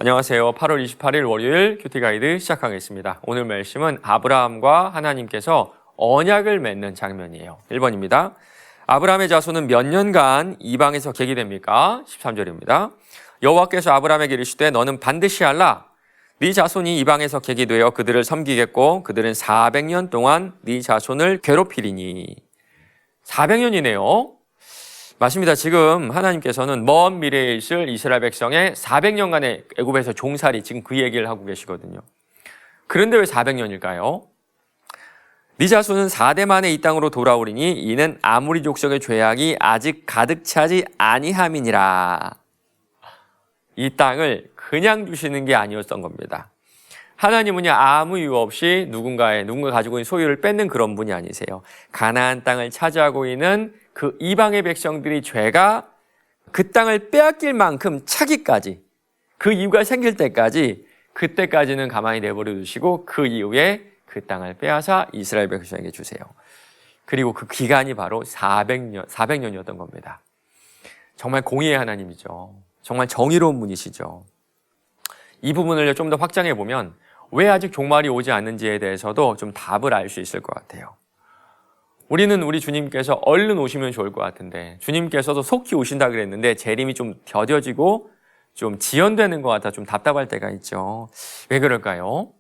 안녕하세요. 8월 28일 월요일 큐티 가이드 시작하겠습니다. 오늘 말씀은 아브라함과 하나님께서 언약을 맺는 장면이에요. 1번입니다. 아브라함의 자손은 몇 년간 이방에서 객이 됩니까? 13절입니다. 여호와께서 아브라함에게 이르시되 너는 반드시 알라. 네 자손이 이방에서 객이 되어 그들을 섬기겠고 그들은 400년 동안 네 자손을 괴롭히리니. 400년이네요. 맞습니다. 지금 하나님께서는 먼 미래에 있을 이스라엘 백성의 400년간의 애굽에서 종살이, 지금 그 얘기를 하고 계시거든요. 그런데 왜 400년일까요? 네 자손은 4대 만에 이 땅으로 돌아오리니 이는 아모리 족속의 죄악이 아직 가득 차지 아니함이니라. 이 땅을 그냥 주시는 게 아니었던 겁니다. 하나님은요, 아무 이유 없이 누군가 가지고 있는 소유를 뺏는 그런 분이 아니세요. 가나안 땅을 차지하고 있는 그 이방의 백성들이 죄가 그 땅을 빼앗길 만큼 차기까지, 그 이유가 생길 때까지, 그때까지는 가만히 내버려 두시고 그 이후에 그 땅을 빼앗아 이스라엘 백성에게 주세요. 그리고 그 기간이 바로 400년이었던 겁니다. 정말 공의의 하나님이죠. 정말 정의로운 분이시죠. 이 부분을 좀 더 확장해 보면 왜 아직 종말이 오지 않는지에 대해서도 좀 답을 알 수 있을 것 같아요. 우리는 우리 주님께서 얼른 오시면 좋을 것 같은데, 주님께서도 속히 오신다 그랬는데 재림이 좀 더뎌지고 좀 지연되는 것 같아 좀 답답할 때가 있죠. 왜 그럴까요?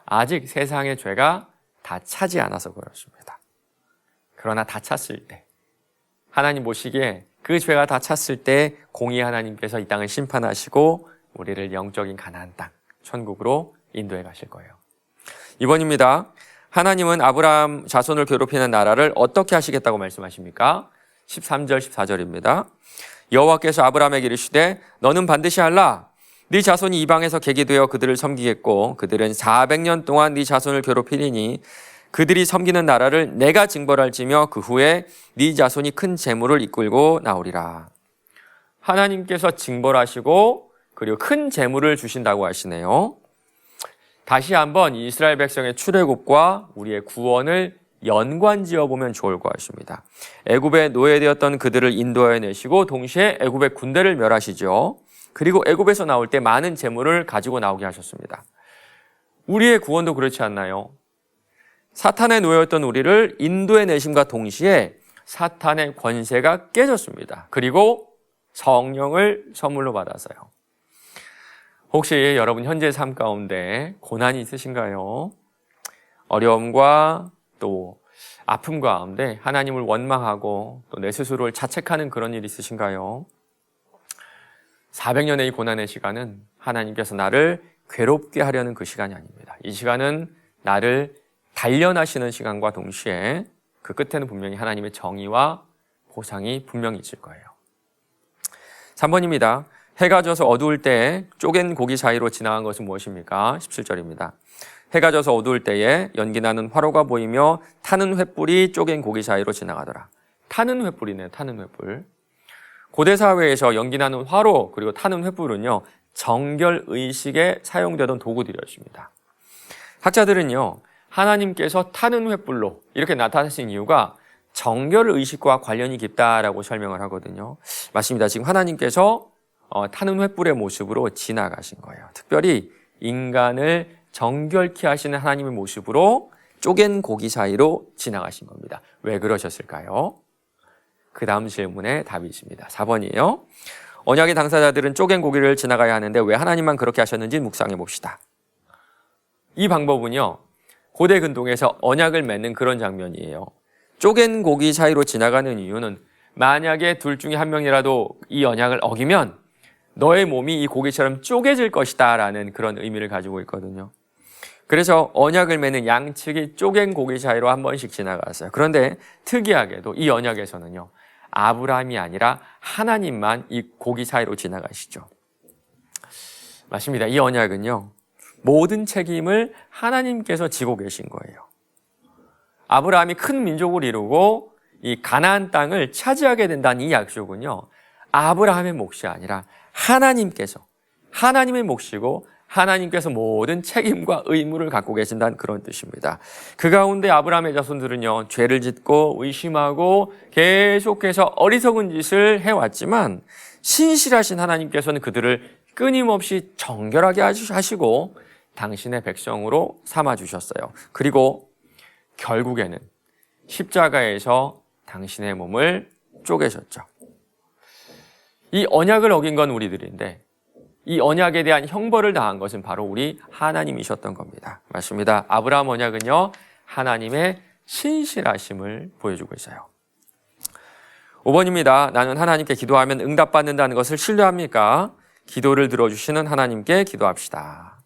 아직 세상의 죄가 다 차지 않아서 그렇습니다. 그러나 다 찼을 때, 하나님 보시기에 그 죄가 다 찼을 때 공의 하나님께서 이 땅을 심판하시고 우리를 영적인 가나안 땅, 천국으로 인도해 가실 거예요. 2번입니다. 하나님은 아브라함 자손을 괴롭히는 나라를 어떻게 하시겠다고 말씀하십니까? 13절, 14절입니다. 여호와께서 아브라함에게 이르시되 너는 반드시 알라. 네 자손이 이방에서 객이 되어 그들을 섬기겠고 그들은 400년 동안 네 자손을 괴롭히리니 그들이 섬기는 나라를 내가 징벌할지며 그 후에 네 자손이 큰 재물을 이끌고 나오리라. 하나님께서 징벌하시고 그리고 큰 재물을 주신다고 하시네요. 다시 한번 이스라엘 백성의 출애굽과 우리의 구원을 연관지어 보면 좋을 것 같습니다. 애굽에 노예되었던 그들을 인도하여 내시고 동시에 애굽의 군대를 멸하시죠. 그리고 애굽에서 나올 때 많은 재물을 가지고 나오게 하셨습니다. 우리의 구원도 그렇지 않나요? 사탄의 노예였던 우리를 인도해 내심과 동시에 사탄의 권세가 깨졌습니다. 그리고 성령을 선물로 받아서요. 혹시 여러분 현재 삶 가운데 고난이 있으신가요? 어려움과 또 아픔 가운데 하나님을 원망하고 또 내 스스로를 자책하는 그런 일이 있으신가요? 400년의 이 고난의 시간은 하나님께서 나를 괴롭게 하려는 그 시간이 아닙니다. 이 시간은 나를 단련하시는 시간과 동시에 그 끝에는 분명히 하나님의 정의와 보상이 분명히 있을 거예요. 3번입니다. 해가 져서 어두울 때에 쪼갠 고기 사이로 지나간 것은 무엇입니까? 17절입니다. 해가 져서 어두울 때에 연기나는 화로가 보이며 타는 횃불이 쪼갠 고기 사이로 지나가더라. 타는 횃불이네요. 타는 횃불. 고대 사회에서 연기나는 화로 그리고 타는 횃불은요, 정결의식에 사용되던 도구들이었습니다. 학자들은요, 하나님께서 타는 횃불로 이렇게 나타나신 이유가 정결의식과 관련이 깊다라고 설명을 하거든요. 맞습니다. 지금 하나님께서 타는 횃불의 모습으로 지나가신 거예요. 특별히 인간을 정결케 하시는 하나님의 모습으로 쪼갠 고기 사이로 지나가신 겁니다. 왜 그러셨을까요? 그 다음 질문에 답이 있습니다. 4번이에요. 언약의 당사자들은 쪼갠 고기를 지나가야 하는데 왜 하나님만 그렇게 하셨는지 묵상해 봅시다. 이 방법은요, 고대 근동에서 언약을 맺는 그런 장면이에요. 쪼갠 고기 사이로 지나가는 이유는 만약에 둘 중에 한 명이라도 이 언약을 어기면 너의 몸이 이 고기처럼 쪼개질 것이다 라는 그런 의미를 가지고 있거든요. 그래서 언약을 맺는 양측이 쪼갠 고기 사이로 한 번씩 지나갔어요. 그런데 특이하게도 이 언약에서는요, 아브라함이 아니라 하나님만 이 고기 사이로 지나가시죠. 맞습니다. 이 언약은요, 모든 책임을 하나님께서 지고 계신 거예요. 아브라함이 큰 민족을 이루고 이 가나안 땅을 차지하게 된다는 이 약속은요, 아브라함의 몫이 아니라 하나님께서, 하나님의 몫이고 하나님께서 모든 책임과 의무를 갖고 계신다는 그런 뜻입니다. 그 가운데 아브라함의 자손들은요, 죄를 짓고 의심하고 계속해서 어리석은 짓을 해왔지만 신실하신 하나님께서는 그들을 끊임없이 정결하게 하시고 당신의 백성으로 삼아주셨어요. 그리고 결국에는 십자가에서 당신의 몸을 쪼개셨죠. 이 언약을 어긴 건 우리들인데 이 언약에 대한 형벌을 당한 것은 바로 우리 하나님이셨던 겁니다. 맞습니다. 아브라함 언약은요, 하나님의 신실하심을 보여주고 있어요. 5번입니다. 나는 하나님께 기도하면 응답받는다는 것을 신뢰합니까? 기도를 들어주시는 하나님께 기도합시다.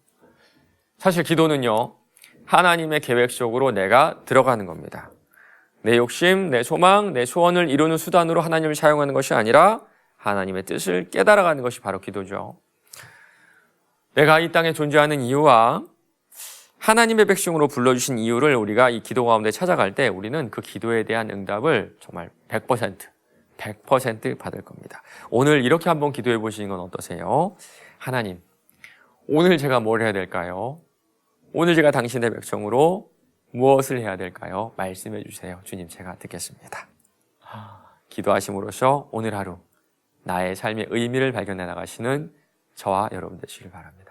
사실 기도는요, 하나님의 계획 속으로 내가 들어가는 겁니다. 내 욕심, 내 소망, 내 소원을 이루는 수단으로 하나님을 사용하는 것이 아니라 하나님의 뜻을 깨달아가는 것이 바로 기도죠. 내가 이 땅에 존재하는 이유와 하나님의 백성으로 불러주신 이유를 우리가 이 기도 가운데 찾아갈 때 우리는 그 기도에 대한 응답을 정말 100% 받을 겁니다. 오늘 이렇게 한번 기도해 보시는 건 어떠세요? 하나님, 오늘 제가 뭘 해야 될까요? 오늘 제가 당신의 백성으로 무엇을 해야 될까요? 말씀해 주세요. 주님, 제가 듣겠습니다. 기도하심으로써 오늘 하루 나의 삶의 의미를 발견해 나가시는 저와 여러분 되시길 바랍니다.